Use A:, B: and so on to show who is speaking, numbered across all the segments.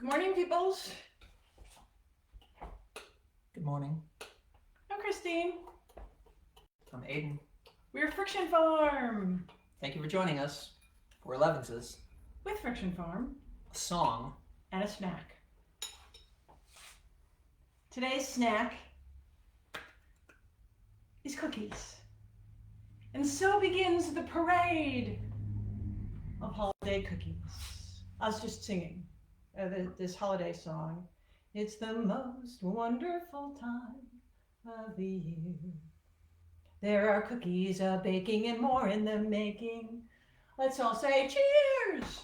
A: Good morning, peoples.
B: Good morning.
A: I'm Christine.
B: I'm Aiden.
A: We're Friction Farm.
B: Thank you for joining us for Elevenses,
A: With Friction Farm.
B: a song.
A: And a snack. Today's snack is cookies. And so begins the parade of holiday cookies. I was just singing this holiday song. It's the most wonderful time of the year. There are cookies baking and more in the making. Let's all say cheers!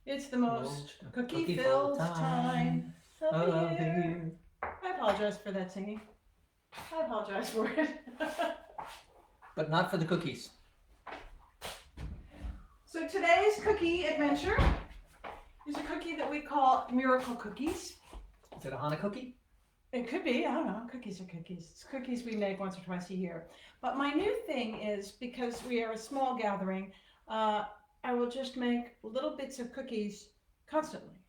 A: It's the most cookie-filled time of the year. I apologize for that singing. I apologize for it.
B: But not for the cookies.
A: So today's cookie adventure is a cookie that we call miracle cookies.
B: Is it a Hanukkah cookie?
A: It could be, I don't know, cookies are cookies. It's cookies we make once or twice a year. But my new thing is, because we are a small gathering, I will just make little bits of cookies constantly.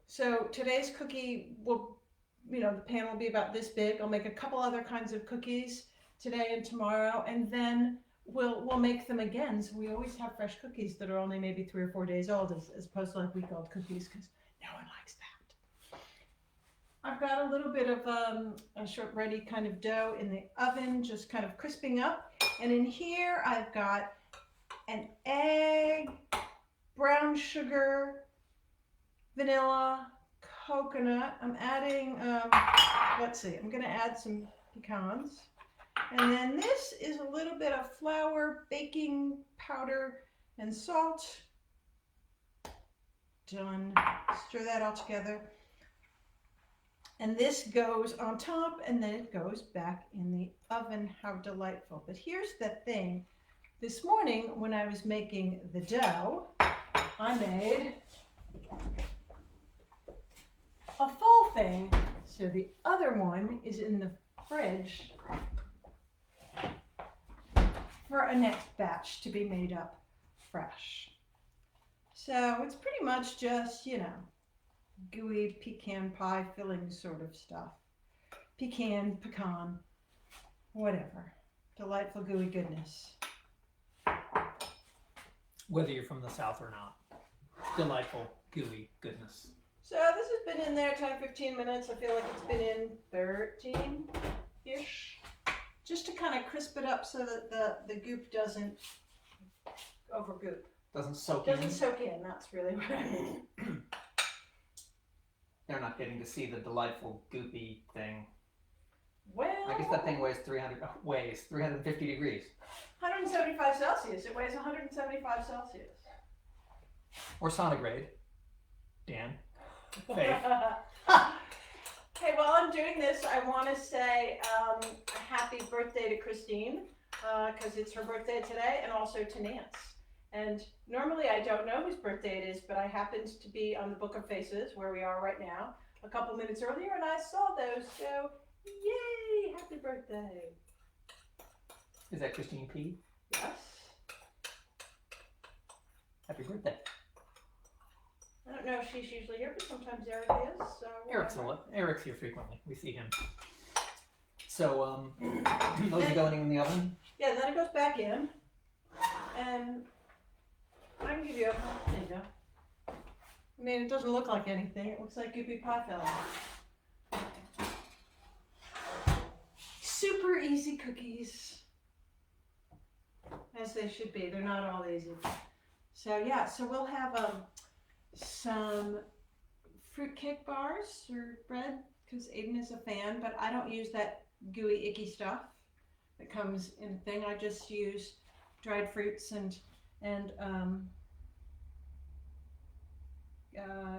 A: So today's cookie will, the pan will be about this big. I'll make a couple other kinds of cookies today and tomorrow, and then we'll make them again. So we always have fresh cookies that are only maybe 3 or 4 days old, as opposed to like week-old cookies, because no one likes that. I've got a little bit of a shortbready kind of dough in the oven, just kind of crisping up. And in here I've got an egg, brown sugar, vanilla, coconut. I'm adding, I'm going to add some pecans. And then this is a little bit of flour, baking powder, and salt. Done. Stir that all together. And this goes on top, and then it goes back in the oven. How delightful. But here's the thing. This morning, when I was making the dough, I made a full thing. So the other one is in the fridge for a next batch to be made up fresh. So it's pretty much just, gooey pecan pie filling sort of stuff. Pecan, whatever. Delightful gooey goodness.
B: Whether you're from the South or not. Delightful, gooey goodness.
A: So this has been in there 10, 15 minutes. I feel like it's been in 13-ish. Just to kind of crisp it up so that the goop doesn't over-goop.
B: Doesn't soak in.
A: Doesn't soak in, that's really what I mean.
B: They're not getting to see the delightful, goopy thing.
A: Well,
B: I guess that thing weighs 350 degrees.
A: 175 Celsius. It weighs 175 Celsius.
B: Or centigrade. Dan. Faith.
A: Hey, while I'm doing this, I want to say a happy birthday to Christine, because it's her birthday today, and also to Nance. And normally I don't know whose birthday it is, but I happened to be on the Book of Faces, where we are right now, a couple minutes earlier, and I saw those, so yay, happy birthday.
B: Is that Christine P?
A: Yes.
B: Happy birthday.
A: I don't know if she's usually here, but sometimes Eric is, so...
B: Eric's here frequently. We see him. So, those are going in the oven?
A: Yeah, then it goes back in, and I can give you there you go. I mean, it doesn't look like anything. It looks like goopy pie filling. Super easy cookies. As they should be. They're not all easy. So yeah, so we'll have some fruitcake bars or bread, because Aiden is a fan, but I don't use that gooey, icky stuff that comes in a thing. I just use dried fruits and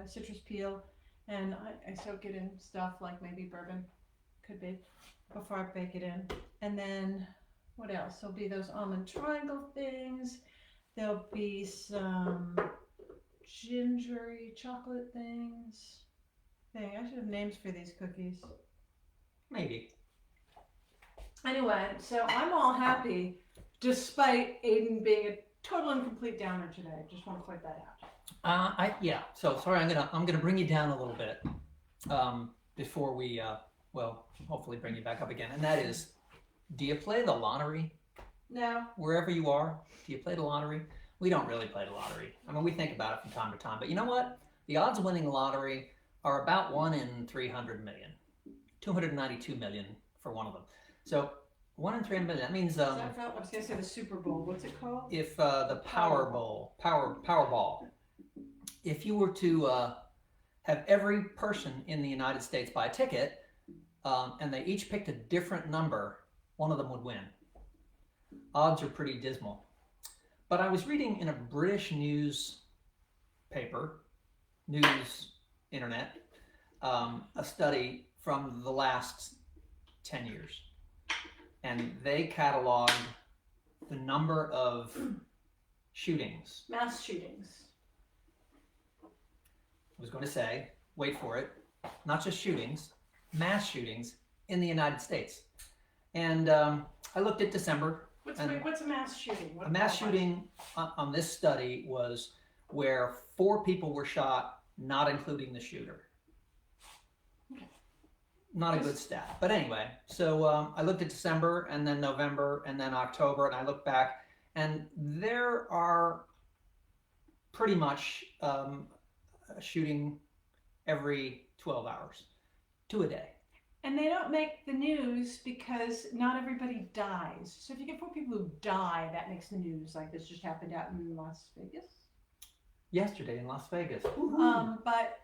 A: citrus peel, and I soak it in stuff like maybe bourbon, could be, before I bake it in. And then what else? There'll be those almond triangle things. There'll be some gingery chocolate things. I should have names for these cookies.
B: Maybe.
A: Anyway, so I'm all happy, despite Aiden being a total and complete downer today. Just want to point that out.
B: Yeah. So sorry, I'm gonna bring you down a little bit before we hopefully bring you back up again. And that is, do you play the lottery?
A: No.
B: Wherever you are, do you play the lottery? We don't really play the lottery. I mean, we think about it from time to time, but you know what? The odds of winning the lottery are about 1 in 300 million, 292 million for one of them. So 1 in 300 million. That means
A: I was gonna say the Super Bowl. What's it called?
B: If the Powerball, if you were to have every person in the United States buy a ticket, and they each picked a different number, one of them would win. Odds are pretty dismal. But I was reading in a British news internet, a study from the last 10 years. And they cataloged the number of shootings.
A: Mass shootings.
B: I was going to say, wait for it, not just shootings, mass shootings in the United States. And I looked at December.
A: What's a mass shooting?
B: A mass shooting on this study was where 4 people were shot, not including the shooter.
A: Okay.
B: Not a good stat. But anyway, so I looked at December and then November and then October, and I looked back, and there are pretty much a shooting every 12 hours, 2 a day.
A: And they don't make the news because not everybody dies. So if you get 4 people who die, that makes the news. Like this just happened out in Las Vegas.
B: Yesterday in Las Vegas.
A: But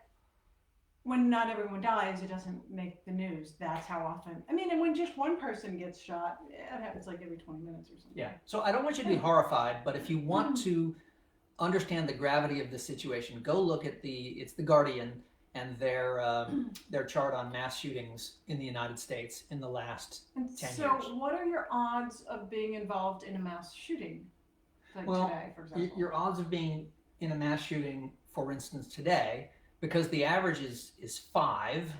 A: when not everyone dies, it doesn't make the news. That's how often. I mean, and when just one person gets shot, it happens like every 20 minutes or something.
B: Yeah. So I don't want you to be horrified, but if you want to understand the gravity of the situation, go look at it's the Guardian and their chart on mass shootings in the United States in the last 10 years.
A: So what are your odds of being involved in a mass shooting? Like today, for example.
B: Your odds of being in a mass shooting, for instance, today, because the average is 5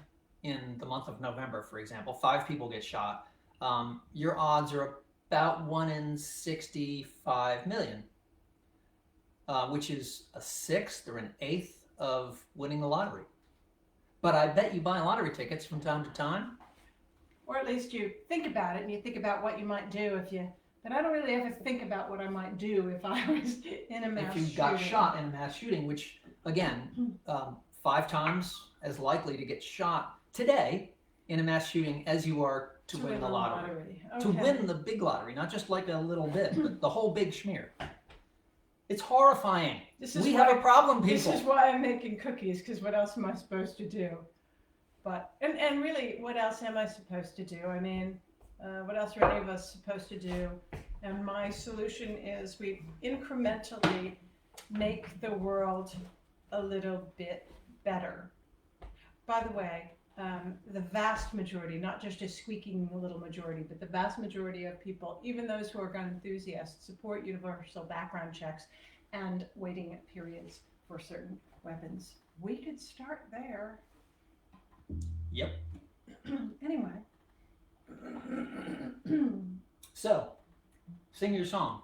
B: in the month of November, for example, 5 people get shot. Your odds are about 1 in 65 million, which is a 1/6 or an 1/8 of winning the lottery. But I bet you buy lottery tickets from time to time.
A: Or at least you think about it and you think about what you might do if you... But I don't really ever think about what I might do if I was in a mass shooting.
B: If you got shot in a mass shooting, which, again, 5 times as likely to get shot today in a mass shooting as you are to win the lottery.
A: Okay.
B: To win the big lottery, not just like a little bit, but the whole big schmear. It's horrifying. We have a problem, people.
A: This is why I'm making cookies, because what else am I supposed to do? But, and really, what else am I supposed to do? I mean, what else are any of us supposed to do? And my solution is we incrementally make the world a little bit better. By the way, the vast majority, not just a squeaking little majority, but the vast majority of people, even those who are gun enthusiasts, support universal background checks and waiting periods for certain weapons. We could start there.
B: Yep.
A: Anyway.
B: So, sing your song.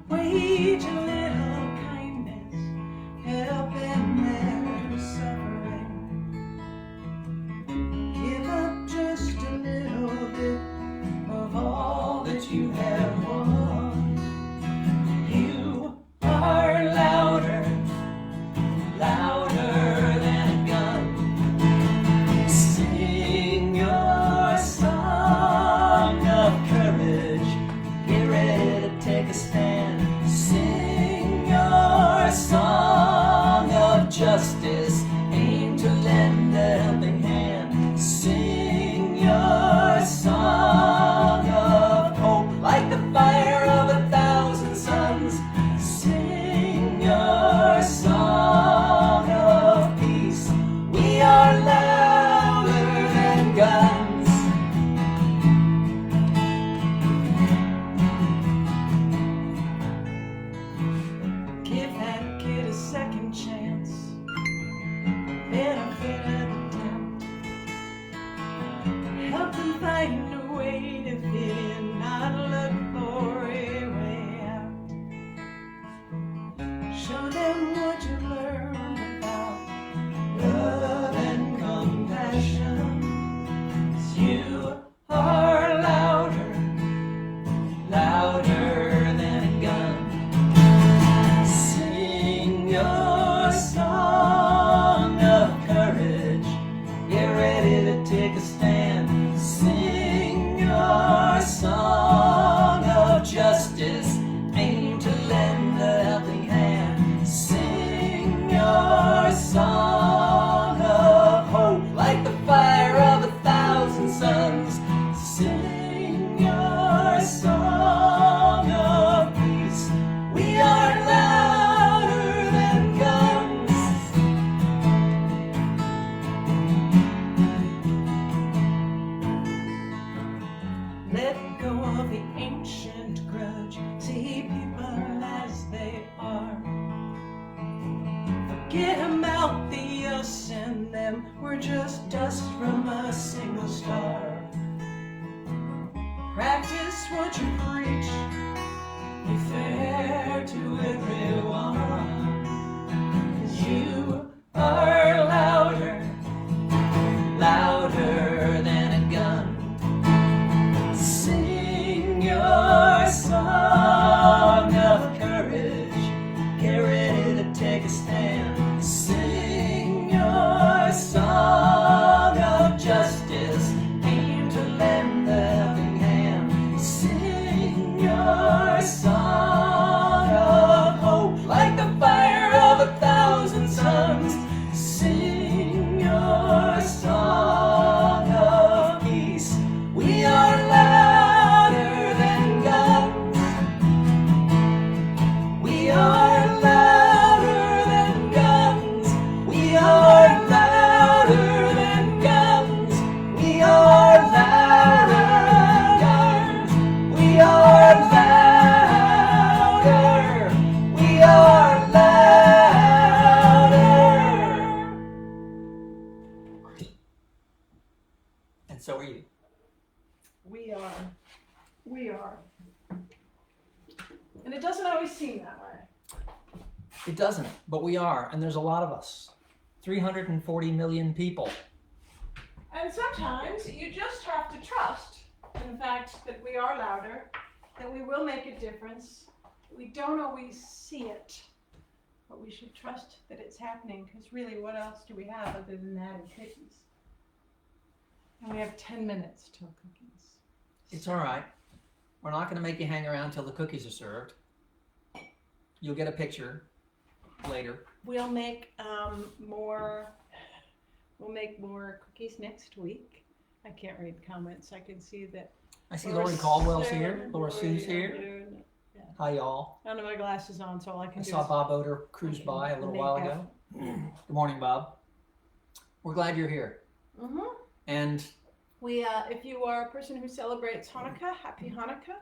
A: Wage a little kindness, help in their suffering. Give up just a little bit of all that you have benefit of the doubt. Help them find a way to fit in, not look for a way out. Show them what you learned about love and compassion. 'Cause you are louder, louder than a gun. Sing your song of courage. Get ready to take a stand. Sing your song of justice. Aim to lend a helping hand. Sing your song of hope like the fire of 1,000 suns. Sing your song of peace. We are louder than guns. Let go of the ancient grudge. See people as they are. Forget about the us and them. We're just dust from a single star. Practice what you preach. Be fair to everyone. 'Cause you are louder, louder than a gun. Sing your song of courage. Get ready to take a stand. Sing your song of justice. Aim to lend a helping hand. Sing your song of hope like the fire of 1,000 suns. Sing your song of peace. We are louder than guns. We are louder than guns. We are louder than guns. We are louder than guns. We are louder. We are louder.
B: And so are you.
A: We are. We are. And it doesn't always seem that way.
B: It doesn't, but we are, and there's a lot of us. 340 million people.
A: And sometimes you just have to trust in the fact that we are louder, that we will make a difference. We don't always see it, but we should trust that it's happening, because really, what else do we have other than that and cookies? And we have 10 minutes till cookies.
B: It's all right. We're not going to make you hang around till the cookies are served. You'll get a picture later.
A: We'll make more. We'll make more cookies next week. I can't read comments. I can see that.
B: I see Lori Caldwell's here. Laura Sue's here.
A: Yeah.
B: Hi, y'all.
A: I don't have my glasses on, so all I can
B: I
A: do
B: saw
A: is
B: Bob Oder cruise by a little while ago. Good morning, Bob. We're glad you're here.
A: Mm-hmm.
B: And
A: We, if you are a person who celebrates Hanukkah, happy Hanukkah.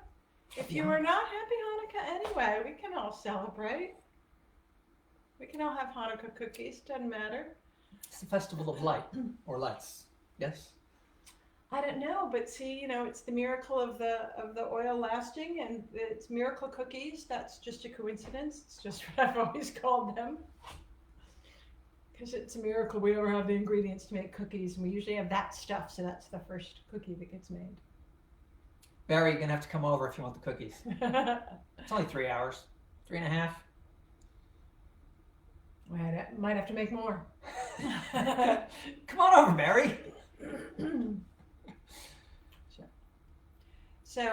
A: If you
B: Happy
A: are not, happy Hanukkah anyway. We can all celebrate. We can all have Hanukkah cookies. Doesn't matter.
B: it's the festival of light, or lights. Yes?
A: I don't know, but see, it's the miracle of the oil lasting, and it's miracle cookies. That's just a coincidence. It's just what I've always called them. Because it's a miracle we ever have the ingredients to make cookies, and we usually have that stuff, so that's the first cookie that gets made.
B: Barry, you're going to have to come over if you want the cookies. It's only 3 hours. 3.5.
A: Might have to make more.
B: Come on over, Barry.
A: So,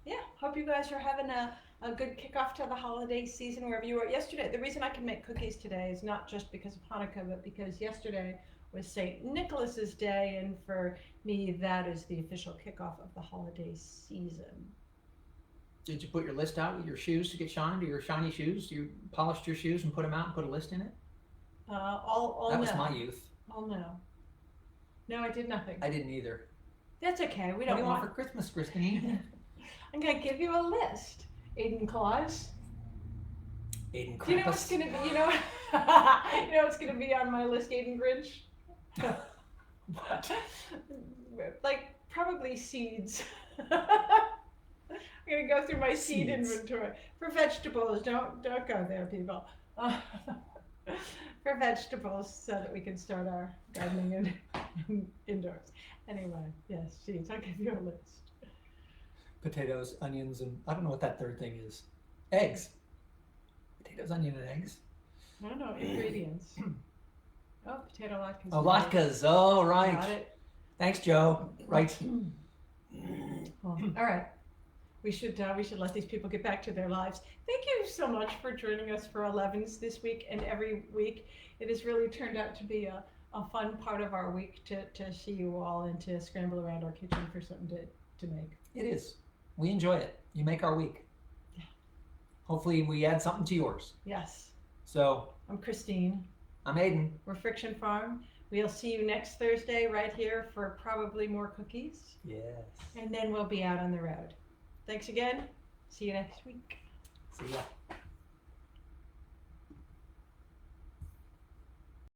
A: yeah, hope you guys are having a good kickoff to the holiday season wherever you are. Yesterday, the reason I can make cookies today is not just because of Hanukkah, but because yesterday was St. Nicholas's Day, and for me, that is the official kickoff of the holiday season.
B: Did you put your list out with your shoes to get shined, or your shiny shoes? You polished your shoes and put them out and put a list in it?
A: All
B: That
A: no.
B: was my youth.
A: All no. No, I did nothing.
B: I didn't either.
A: That's okay. We
B: What
A: don't
B: do you want
A: want.
B: for Christmas, Christine?
A: I'm gonna give you a list, Aiden Claus.
B: Aiden
A: Do you know what's
B: Krampus.
A: gonna be? What's gonna be on my list, Aiden Grinch?
B: What?
A: Like probably seeds. I'm gonna go through my seed
B: Seeds.
A: inventory for vegetables. Don't go there, people. For vegetables, so that we can start our gardening indoors. Anyway, yes, seeds. I'll give you a list.
B: Potatoes, onions, and I don't know what that third thing is. Eggs. Potatoes, onion, and eggs.
A: I don't know ingredients. Oh, potato latkes.
B: Oh, latkes. Oh,
A: Got
B: right.
A: it.
B: Thanks, Joe. Right.
A: Well, all right. We should let these people get back to their lives. Thank you so much for joining us for Elevens this week and every week. It has really turned out to be a fun part of our week to see you all and to scramble around our kitchen for something to make.
B: It is. We enjoy it. You make our week.
A: Yeah.
B: Hopefully we add something to yours.
A: Yes.
B: So,
A: I'm Christine.
B: I'm Aiden.
A: We're Friction Farm. We'll see you next Thursday right here for probably more cookies.
B: Yes.
A: And then we'll be out on the road. Thanks again. See you next week.
B: See ya.